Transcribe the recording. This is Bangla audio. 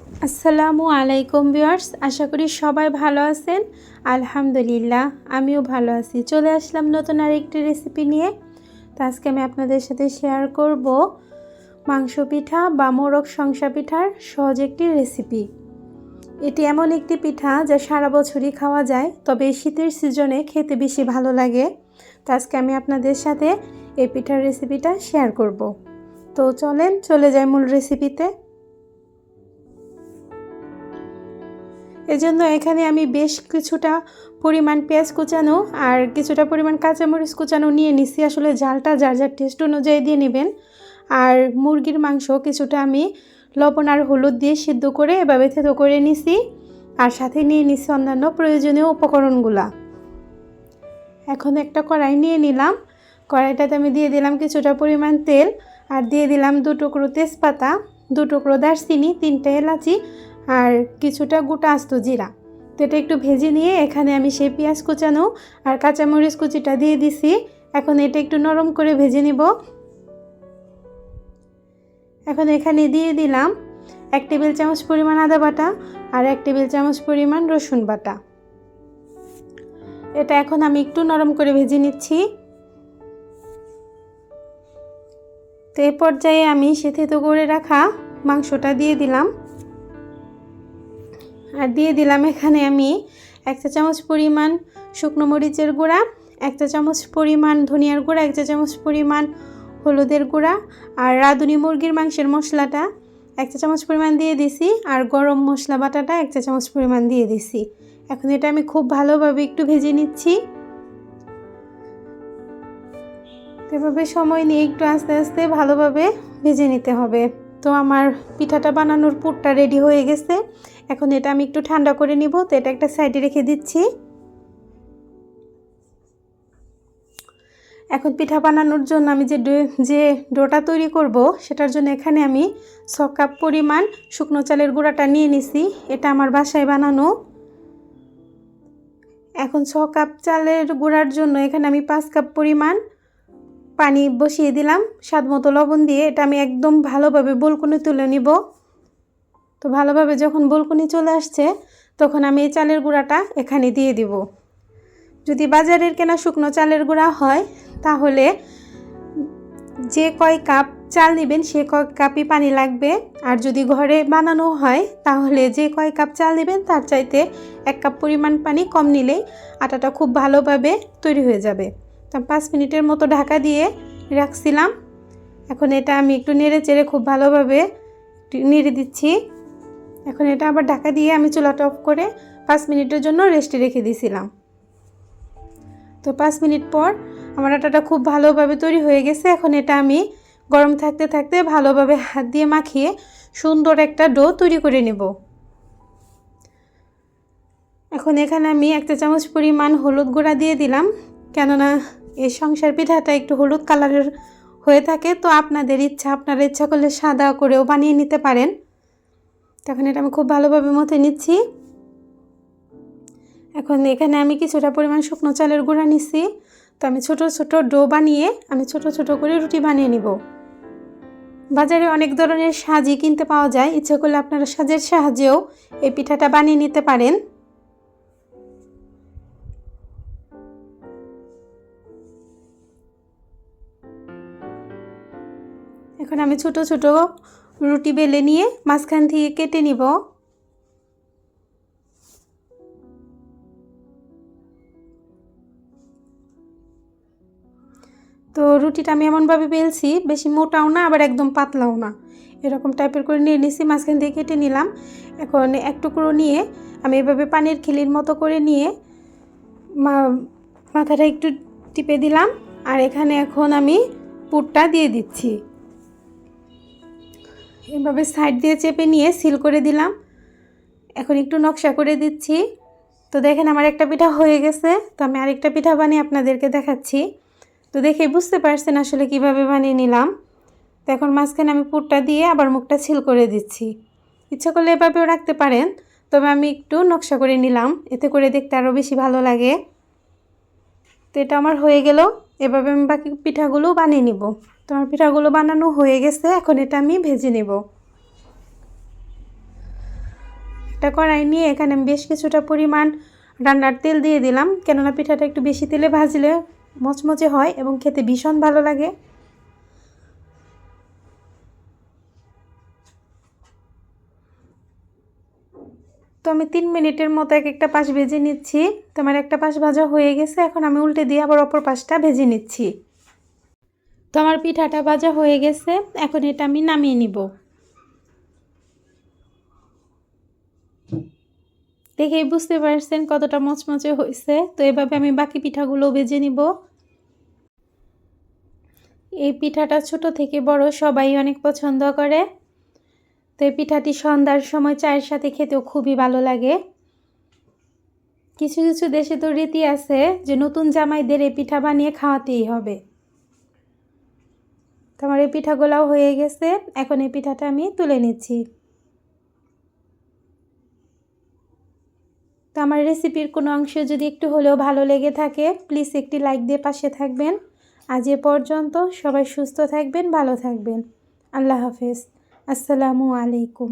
আসসালামু আলাইকুম ভিউয়ার্স, আশা করি সবাই ভালো আছেন। আলহামদুলিল্লাহ আমিও ভালো আছি। চলে আসলাম নতুন আরেকটি রেসিপি নিয়ে। তো আজকে আমি আপনাদের সাথে শেয়ার করব মাংস পিঠা বা মোরগ শংসা পিঠার সহজ একটি রেসিপি। এটি এমন একটি পিঠা যা সারা বছরই খাওয়া যায়, তবে শীতের সিজনে খেতে বেশি ভালো লাগে। তো আজকে আমি আপনাদের সাথে এই পিঠার রেসিপিটা শেয়ার করব। তো চলেন চলে যাই মূল রেসিপিতে। এজন্য এখানে আমি বেশ কিছুটা পরিমাণ পেঁয়াজ কুচানো আর কিছুটা পরিমাণ কাঁচামরিচ কুচানো নিয়ে নিছি। আসলে ঝালটা যার যার টেস্ট অনুযায়ী দিয়ে নেবেন। আর মুরগির মাংস কিছুটা আমি লবণ আর হলুদ দিয়ে সিদ্ধ করে এভাবে থেতো করে নিছি। আর সাথে নিয়ে নিছি অন্যান্য প্রয়োজনীয় উপকরণগুলা। এখন একটা কড়াই নিয়ে নিলাম। কড়াইটাতে আমি দিয়ে দিলাম কিছুটা পরিমাণ তেল আর দিয়ে দিলাম 2 টুকরো তেজপাতা, 2 টুকরো দারচিনি, 3টে এলাচি আর কিছুটা গোটা আস্ত জিরা। তো এটা একটু ভেজে নিয়ে এখানে আমি সেই পেঁয়াজ কুচানো আর কাঁচামরিচ কুচিটা দিয়ে দিছি। এখন এটা একটু নরম করে ভেজে নিব। এখন এখানে দিয়ে দিলাম 1 টেবিল চামচ পরিমাণ আদা বাটা আর 1 টেবিল চামচ পরিমাণ রসুন বাটা। এটা এখন আমি একটু নরম করে ভেজে নিচ্ছি। তো এই পর্যায়ে আমি থেতো করে রাখা মাংসটা দিয়ে দিলাম। আর দিয়ে দিলাম এখানে আমি 1 চা চামচ পরিমাণ শুকনো মরিচের গুঁড়া, 1 চা চামচ পরিমাণ ধনিয়ার গুঁড়া, 1 চা চামচ পরিমাণ হলুদের গুঁড়া আর রাঁধুনি মুরগির মাংসের মশলাটা 1 চা চামচ পরিমাণ দিয়ে দিছি আর গরম মশলা বাটাটা 1 চা চামচ পরিমাণ দিয়ে দিছি। এখন এটা আমি খুব ভালোভাবে একটু ভেজে নিচ্ছি। এভাবে সময় নিয়ে একটু আস্তে আস্তে ভালোভাবে ভেজে নিতে হবে। তো আমার পিঠাটা বানানোর পুরটা রেডি হয়ে গেছে। এখন এটা আমি একটু ঠান্ডা করে নিব। তো এটা একটা সাইডে রেখে দিচ্ছি। এখন পিঠা বানানোর জন্য আমি যে ডোটা তৈরি করব সেটার জন্য এখানে আমি 6 কাপ পরিমাণ শুকনো চালের গুঁড়াটা নিয়ে নিছি। এটা আমার বাসায় বানানো। এখন 6 কাপ চালের গুঁড়ার জন্য এখানে আমি 5 কাপ পরিমাণ পানি বসিয়ে দিলাম স্বাদ মতো লবণ দিয়ে। এটা আমি একদম ভালোভাবে বলকুনি তুলে নিব। তো ভালোভাবে যখন বলকুনি চলে আসছে তখন আমি এই চালের গুঁড়াটা এখানে দিয়ে দিব। যদি বাজারের কেনা শুকনো চালের গুঁড়া হয় তাহলে যে কয় কাপ চাল নেবেন সে কয় কাপই পানি লাগবে। আর যদি ঘরে বানানো হয় তাহলে যে কয় কাপ চাল নেবেন তার চাইতে 1 কাপ পরিমাণ পানি কম নিলেই আটাটা খুব ভালোভাবে তৈরি হয়ে যাবে। তো 5 মিনিটের মতো ঢাকা দিয়ে রাখছিলাম। এখন এটা আমি একটু নেড়ে চেড়ে খুব ভালোভাবে নেড়ে দিচ্ছি। এখন এটা আবার ঢাকা দিয়ে আমি চুলাটা অফ করে 5 মিনিটের জন্য রেস্টে রেখে দিয়েছিলাম। তো 5 মিনিট পর আমার আটাটা খুব ভালোভাবে তৈরি হয়ে গেছে। এখন এটা আমি গরম থাকতে থাকতে ভালোভাবে হাত দিয়ে মাখিয়ে সুন্দর একটা ডো তৈরি করে নেব। এখন এখানে আমি 1 চা চামচ পরিমাণ হলুদ গুঁড়া দিয়ে দিলাম, কেননা এই সংসার পিঠাটা একটু হলুদ কালারের হয়ে থাকে। তো আপনাদের ইচ্ছা, আপনারা ইচ্ছা করলে সাদা করেও বানিয়ে নিতে পারেন। তখন এটা আমি খুব ভালোভাবে মথে নিচ্ছি। এখন এখানে আমি কিছুটা পরিমাণ শুকনো চালের গুঁড়া নিচ্ছি। তো আমি ছোট ছোট ডো বানিয়ে আমি ছোট ছোট করে রুটি বানিয়ে নিব। বাজারে অনেক ধরনের সাজি কিনতে পাওয়া যায়, ইচ্ছে করলে আপনারা সাজের সাহায্যেও এই পিঠাটা বানিয়ে নিতে পারেন। এখন আমি ছোট ছোট রুটি বেলে নিয়ে মাঝখান থেকে কেটে নিব। তো রুটিটা আমি এমনভাবে বেলছি, বেশি মোটাও না আবার একদম পাতলাও না, এরকম টাইপের করে নিয়ে নিছি। মাঝখান থেকে কেটে নিলাম। এখন এক টুকরো নিয়ে আমি এভাবে পানির খিলির মতো করে নিয়ে মাথাটা একটু টিপে দিলাম। আর এখানে এখন আমি পুরটা দিয়ে দিচ্ছি। এভাবে সাইড দিয়ে চেপে নিয়ে সিল করে দিলাম। এখন একটু নকশা করে দিচ্ছি। তো দেখেন আমার একটা পিঠা হয়ে গেছে। তো আমি আরেকটা পিঠা বানিয়ে আপনাদেরকে দেখাচ্ছি। তো দেখে বুঝতে পারছেন আসলে কিভাবে বানিয়ে নিলাম। তো এখন মাঝখানে আমি পুরটা দিয়ে আবার মুখটা সিল করে দিচ্ছি। ইচ্ছা করলে এভাবেও রাখতে পারেন, তবে আমি একটু নকশা করে নিলাম, এতে করে দেখতে আরও বেশি ভালো লাগে। তো এটা আমার হয়ে গেল। এভাবে আমি বাকি পিঠাগুলো বানিয়ে নিব। তো আমার পিঠাগুলো বানানো হয়ে গেছে। এখন এটা আমি ভেজে নেব। একটা কড়াই নিয়ে এখানে আমি বেশ কিছুটা পরিমাণ রান্নার তেল দিয়ে দিলাম, কেননা পিঠাটা একটু বেশি তেলে ভাজলে মচমচে হয় এবং খেতে ভীষণ ভালো লাগে। তো আমি 3 মিনিটের মতো একটা পাশ ভেজে নিচ্ছি। তো আমার একটা পাশ ভাজা হয়ে গেছে, এখন আমি উল্টে দিয়ে আবার অপর পাশটা ভেজে নিচ্ছি। তো আমার পিঠাটা ভাজা হয়ে গেছে, এখন এটা আমি নামিয়ে নিব। দেখেই বুঝতে পারছেন কতটা মচমচে হয়েছে। তো এভাবে আমি বাকি পিঠাগুলো ভেজে নিব। এই পিঠাটা ছোট থেকে বড় সবাই অনেক পছন্দ করে। তো এই পিঠাটি সন্ধ্যার সময় চায়ের সাথে খেতেও খুবই ভালো লাগে। কিছু কিছু দেশে তো রীতি আছে যে নতুন জামাইদের এই পিঠা বানিয়ে খাওয়াতেই হবে। তো আমার এই পিঠাগুলোও হয়ে গেছে, এখন এই পিঠাটা আমি তুলে নিচ্ছি। তো আমার রেসিপির কোনো অংশ যদি একটু হলেও ভালো লেগে থাকে প্লিজ একটি লাইক দিয়ে পাশে থাকবেন। আজ এ পর্যন্ত, সবাই সুস্থ থাকবেন, ভালো থাকবেন। আল্লাহ হাফেজ। আসসালামু আলাইকুম।